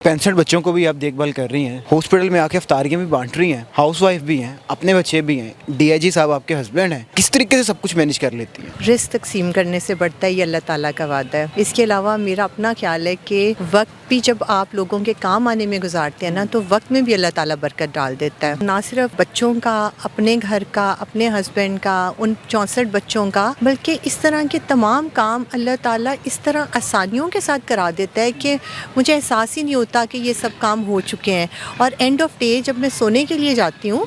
65 बच्चों को भी आप देखभाल कर रही हैं, हॉस्पिटल में आके अफ्तारियाँ भी बांट रही हैं, हाउसवाइफ भी हैं, अपने बच्चे भी हैं, डीआईजी साहब आपके हस्बैंड हैं। किस तरीके से सब कुछ मैनेज कर लेती हैं? रिस्क तकसीम करने से बढ़ता है, ये अल्लाह ताला का वादा है। इसके अलावा मेरा अपना ख्याल है कि वक्त भी जब आप लोगों के काम आने में गुजारते हैं ना, तो वक्त में भी अल्लाह ताला बरकत डाल देता है। ना सिर्फ बच्चों का, अपने घर का, अपने हस्बैंड का, उन 64 बच्चों का, बल्कि इस तरह के तमाम काम अल्लाह ताला इस तरह आसानियों के साथ करा देता है कि मुझे एहसास ही नहीं होता कि ये सब काम हो चुके हैं। और एंड ऑफ डे जब मैं सोने के लिए जाती हूँ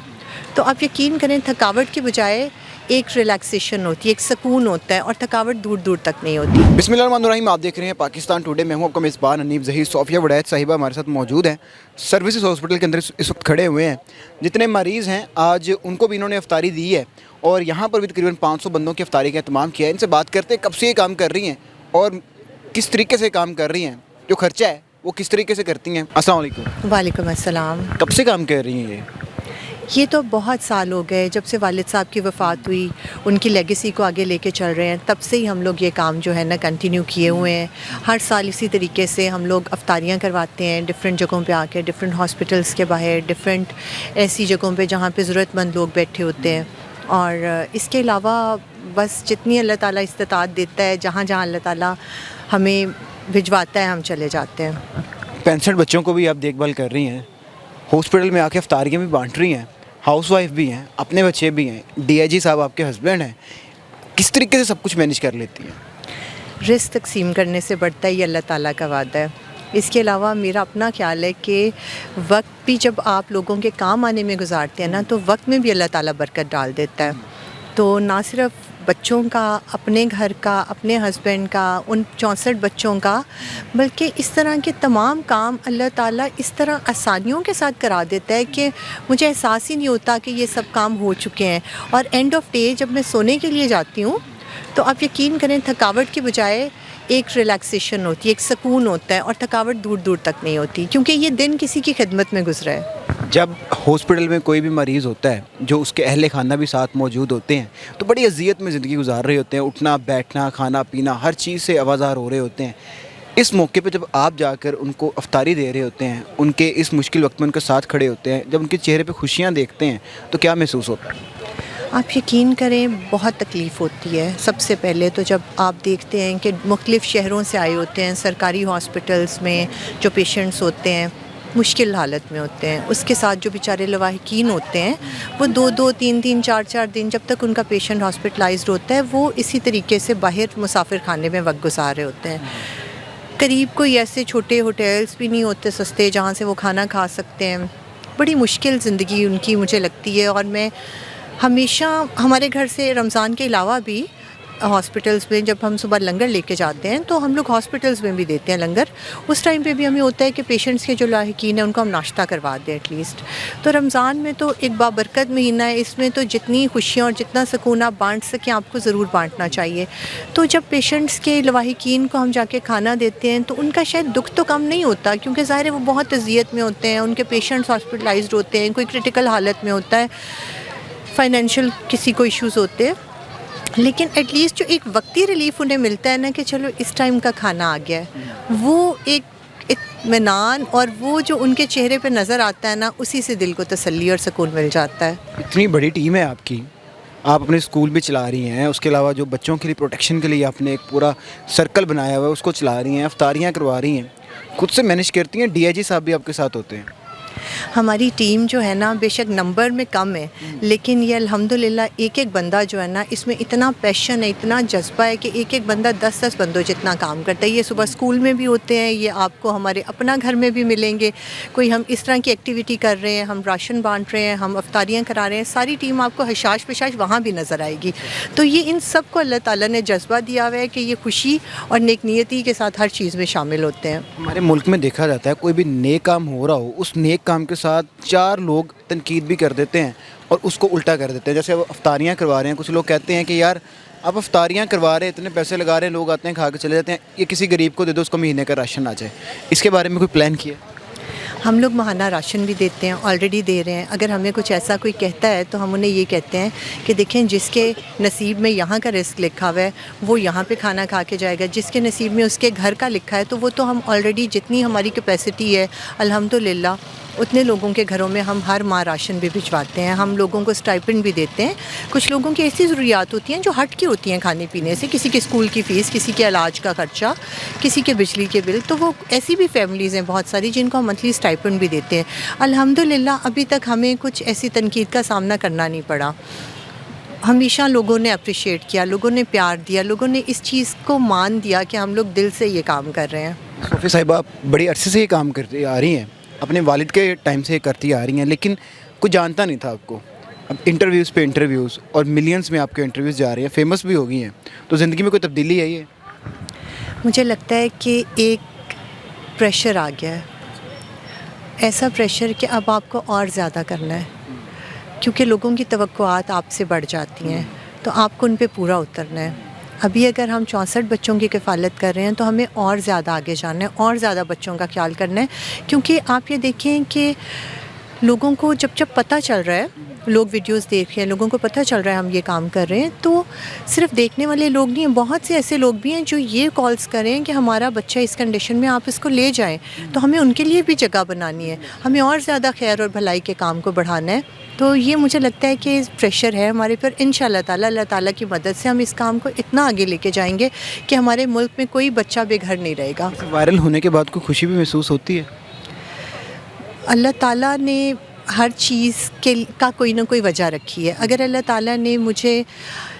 तो आप यकीन करें, थकावट के बजाय एक रिलैक्सेशन होती है, एक सुकून होता है और थकावट दूर दूर तक नहीं होती। बिस्मिल्लाहिर्रहमानिर्रहीम, आप देख रहे हैं पाकिस्तान टुडे। मैं हूं आपका मेज़बान अनीब ज़हीर। सोफिया वड़ैत साहिबा हमारे साथ मौजूद हैं, सर्विसेज हॉस्पिटल के अंदर इस वक्त खड़े हुए हैं। जितने मरीज़ हैं आज उनको भी इन्होंने अफ्तारी दी है और यहाँ पर भी तकरीबन 500 बंदों की अफ्तारी का एहतमाम किया है। इनसे बात करते हैं कब से ये काम कर रही हैं और किस तरीके से काम कर रही हैं, जो खर्चा है वो किस तरीके से करती हैं। अस्सलाम वालेकुम। वालेकुम अस्सलाम। कब से काम कर रही हैं ये तो बहुत साल हो गए, जब से वालिद साहब की वफ़ात हुई, उनकी लेगेसी को आगे लेके चल रहे हैं, तब से ही हम लोग ये काम जो है ना कंटिन्यू किए हुए हैं। हर साल इसी तरीके से हम लोग अफ्तारियाँ करवाते हैं डिफरेंट जगहों पे आके, डिफरेंट हॉस्पिटल्स के बाहर, डिफरेंट ऐसी जगहों पे जहाँ पे ज़रूरतमंद लोग बैठे होते हैं। और इसके अलावा बस जितनी अल्लाह ताला इस्तिताअत देता है, जहाँ जहाँ अल्लाह ताला हमें भिजवाता है, हम चले जाते हैं। 65 बच्चों को भी आप देखभाल कर रही हैं, हॉस्पिटल में आके अफ्तारियाँ भी बांट रही हैं, हाउसवाइफ भी हैं, अपने बच्चे भी हैं, डीआईजी साहब आपके हस्बैंड हैं। किस तरीके से सब कुछ मैनेज कर लेती हैं? रिस्क तकसीम करने से बढ़ता है, ये अल्लाह ताला का वादा है। इसके अलावा मेरा अपना ख्याल है कि वक्त भी जब आप लोगों के काम आने में गुजारते हैं ना, तो वक्त में भी अल्लाह ताला बरकत डाल देता है। तो ना सिर्फ बच्चों का, अपने घर का, अपने हस्बैंड का, उन 64 बच्चों का, बल्कि इस तरह के तमाम काम अल्लाह ताला इस तरह आसानियों के साथ करा देता है कि मुझे एहसास ही नहीं होता कि ये सब काम हो चुके हैं। और एंड ऑफ डे जब मैं सोने के लिए जाती हूँ तो आप यकीन करें, थकावट के बजाय एक रिलैक्सेशन होती है, एक सुकून होता है और थकावट दूर दूर तक नहीं होती, क्योंकि ये दिन किसी की खिदमत में गुजरा है। जब हॉस्पिटल में कोई भी मरीज़ होता है, जो उसके अहले खाना भी साथ मौजूद होते हैं, तो बड़ी अज़ियत में ज़िंदगी गुजार रहे होते हैं। उठना बैठना, खाना पीना, हर चीज़ से आवाज़ार हो रहे होते हैं। इस मौके पे जब आप जाकर उनको अफ्तारी दे रहे होते हैं, उनके इस मुश्किल वक्त में उनके साथ खड़े होते हैं, जब उनके चेहरे पे खुशियाँ देखते हैं, तो क्या महसूस होता है? आप यकीन करें, बहुत तकलीफ़ होती है। सबसे पहले तो जब आप देखते हैं कि मुख्तलिफ़ शहरों से आए होते हैं, सरकारी हॉस्पिटल्स में जो पेशेंट्स होते हैं मुश्किल हालत में होते हैं, उसके साथ जो बेचारे लवाहिकीन होते हैं, वो 2-2, 3-3, 4-4 दिन जब तक उनका पेशेंट हॉस्पिटलाइज्ड होता है, वो इसी तरीके से बाहर मुसाफिर खाने में वक्त गुजार रहे होते हैं। करीब कोई ऐसे छोटे होटल्स भी नहीं होते सस्ते जहाँ से वो खाना खा सकते हैं। बड़ी मुश्किल ज़िंदगी उनकी मुझे लगती है। और मैं हमेशा हमारे घर से रमज़ान के अलावा भी हॉस्पिटल्स में जब हम सुबह लंगर लेके जाते हैं, तो हम लोग हॉस्पिटल्स में भी देते हैं लंगर। उस टाइम पे भी हमें होता है कि पेशेंट्स के जो लाहिकीन हैं उनको हम नाश्ता करवा दें एटलीस्ट। तो रमज़ान में तो एक बाबरकत महीना है, इसमें तो जितनी खुशियाँ और जितना सुकून आप बांट सकें, आपको ज़रूर बांटना चाहिए। तो जब पेशेंट्स के लाहिकीन को हम जाके खाना देते हैं तो उनका शायद दुख तो कम नहीं होता, क्योंकि ज़ाहिर है वो बहुत अज़ियत में होते हैं, उनके पेशेंट्स हॉस्पिटलाइज्ड होते हैं, कोई क्रिटिकल हालत में होता है, फाइनेंशियल किसी को इश्यूज़ होते हैं। लेकिन एटलीस्ट जो एक वक्ती रिलीफ उन्हें मिलता है ना, कि चलो इस टाइम का खाना आ गया है, वो एक इत्मीनान और वो जो उनके चेहरे पे नज़र आता है ना, उसी से दिल को तसल्ली और सुकून मिल जाता है। इतनी बड़ी टीम है आपकी, आप अपने स्कूल भी चला रही हैं, उसके अलावा जो बच्चों के लिए प्रोटेक्शन के लिए आपने एक पूरा सर्कल बनाया हुआ है उसको चला रही हैं, अफ्तारियाँ करवा रही हैं, खुद से मैनेज करती हैं। डीआईजी साहब भी आपके साथ होते हैं। हमारी टीम जो है ना, बेशक नंबर में कम है, लेकिन ये अल्हम्दुलिल्लाह एक एक बंदा जो है ना, इसमें इतना पैशन है, इतना जज्बा है कि एक एक बंदा 10-10 बंदों जितना काम करता है। ये सुबह स्कूल में भी होते हैं, ये आपको हमारे अपना घर में भी मिलेंगे। कोई हम इस तरह की एक्टिविटी कर रहे हैं, हम राशन बांट रहे हैं, हम अफ्तारियाँ करा रहे हैं, सारी टीम आपको हशाश पेशाश वहाँ भी नज़र आएगी। तो ये इन सब को अल्लाह ताला ने जज्बा दिया हुआ है कि ये खुशी और नेक नियति के साथ हर चीज़ में शामिल होते हैं। हमारे मुल्क में देखा जाता है, कोई भी नेक काम हो रहा हो, उस नेक काम के साथ 4 लोग तनकीद भी कर देते हैं और उसको उल्टा कर देते हैं। जैसे वो अफ्तारियाँ करवा रहे हैं, कुछ लोग कहते हैं कि यार आप अफ्तारियाँ करवा रहे हैं, इतने पैसे लगा रहे हैं, लोग आते हैं खा के चले जाते हैं, ये किसी गरीब को दे दो, उसको महीने का राशन आ जाए। इसके बारे में कोई प्लान किया? ہم لوگ ماہانہ راشن بھی دیتے ہیں، آلریڈی دے رہے ہیں. اگر ہمیں کچھ ایسا کوئی کہتا ہے تو ہم انہیں یہ کہتے ہیں کہ دیکھیں جس کے نصیب میں یہاں کا رزق لکھا ہوا ہے وہ یہاں پہ کھانا کھا کے جائے گا، جس کے نصیب میں اس کے گھر کا لکھا ہے تو وہ تو ہم آلریڈی جتنی ہماری کیپیسٹی ہے الحمدللہ اتنے لوگوں کے گھروں میں ہم ہر ماہ راشن بھی بھجواتے ہیں. ہم لوگوں کو اسٹائپنڈ بھی دیتے ہیں. کچھ لوگوں کی ایسی ضروریات ہوتی ہیں جو ہٹ کی ہوتی ہیں کھانے پینے سے، کسی کے اسکول کی فیس، کسی کے علاج کا خرچہ، کسی کے بجلی کے بل، تو وہ ایسی بھی فیملیز ہیں بہت ساری جن کو ہم منتھلی اسٹائپنڈ بھی دیتے ہیں. الحمدللہ ابھی تک ہمیں کچھ ایسی تنقید کا سامنا کرنا نہیں پڑا. ہمیشہ لوگوں نے اپریشیٹ کیا، لوگوں نے پیار دیا، لوگوں نے اس چیز کو مان دیا کہ ہم لوگ دل سے یہ کام کر رہے ہیں. صوفیہ صاحبہ آپ بڑی عرصے سے یہ کام کرتی آ رہی ہیں، اپنے والد کے ٹائم سے یہ کرتی آ رہی ہیں، لیکن کوئی جانتا نہیں تھا آپ کو. اب انٹرویوز پہ انٹرویوز اور ملینز میں آپ کے انٹرویوز جا رہی ہیں، فیمس بھی ہو گئی ہیں، تو زندگی میں کوئی تبدیلی آئی ہے؟ مجھے لگتا ہے کہ ایک پریشر آ گیا ہے، ایسا پریشر کہ اب آپ کو اور زیادہ کرنا ہے، کیونکہ لوگوں کی توقعات آپ سے بڑھ جاتی ہیں تو آپ کو ان پہ پورا اترنا ہے. ابھی اگر ہم 64 بچوں کی کفالت کر رہے ہیں تو ہمیں اور زیادہ آگے جانا ہے، اور زیادہ بچوں کا خیال کرنا ہے. کیونکہ آپ یہ دیکھیں کہ لوگوں کو جب پتہ چل رہا ہے، لوگ ویڈیوز دیکھ رہے ہیں، لوگوں کو پتہ چل رہا ہے ہم یہ کام کر رہے ہیں، تو صرف دیکھنے والے لوگ نہیں ہیں، بہت سے ایسے لوگ بھی ہیں جو یہ کالز کریں کہ ہمارا بچہ اس کنڈیشن میں، آپ اس کو لے جائیں. تو ہمیں ان کے لیے بھی جگہ بنانی ہے، ہمیں اور زیادہ خیر اور بھلائی کے کام کو بڑھانا ہے. تو یہ مجھے لگتا ہے کہ پریشر ہے ہمارے پر. انشاءاللہ تعالیٰ اللہ تعالیٰ کی مدد سے ہم اس کام کو اتنا آگے لے کے جائیں گے کہ ہمارے ملک میں کوئی بچہ بے گھر نہیں رہے گا. وائرل ہونے کے بعد کوئی خوشی بھی محسوس ہوتی ہے؟ اللہ تعالیٰ نے ہر چیز کا کوئی نہ کوئی وجہ رکھی ہے. اگر اللہ تعالیٰ نے مجھے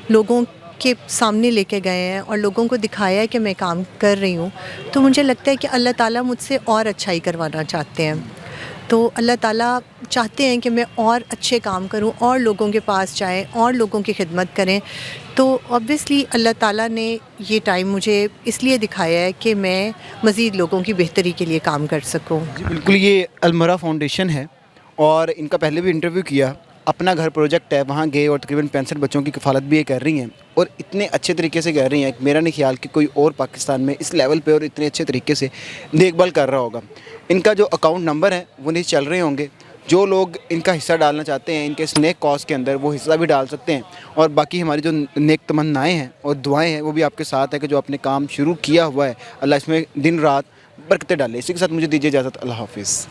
لوگوں کے سامنے لے کے گئے ہیں اور لوگوں کو دکھایا ہے کہ میں کام کر رہی ہوں، تو مجھے لگتا ہے کہ اللہ تعالیٰ مجھ سے اور اچھائی کروانا چاہتے ہیں. تو اللہ تعالیٰ چاہتے ہیں کہ میں اور اچھے کام کروں، اور لوگوں کے پاس جائیں، اور لوگوں کی خدمت کریں. تو obviously اللہ تعالیٰ نے یہ ٹائم مجھے اس لیے دکھایا ہے کہ میں مزید لوگوں کی بہتری کے لیے کام کر سکوں. جی بالکل، یہ المرا فاؤنڈیشن ہے اور ان کا پہلے بھی انٹرویو کیا. اپنا گھر پروجیکٹ ہے، وہاں گئے اور تقریباً 65 بچوں کی کفالت بھی یہ کر رہی ہیں، اور اتنے اچھے طریقے سے کر رہی ہیں. میرا نہیں خیال کہ کوئی اور پاکستان میں اس لیول پہ اور اتنے اچھے طریقے سے دیکھ بھال کر رہا ہوگا. ان کا جو اکاؤنٹ نمبر ہے وہ نہیں چل رہے ہوں گے. جو لوگ ان کا حصہ ڈالنا چاہتے ہیں ان کے اس نیک کاز کے اندر، وہ حصہ بھی ڈال سکتے ہیں. اور باقی ہماری جو نیک تمنائیں ہیں اور دعائیں ہیں وہ بھی آپ کے ساتھ ہے کہ جو آپ نے کام شروع کیا ہوا ہے اللہ اس میں دن رات برکتیں ڈالے. اسی کے ساتھ مجھے دیجیے اجازت. اللہ حافظ.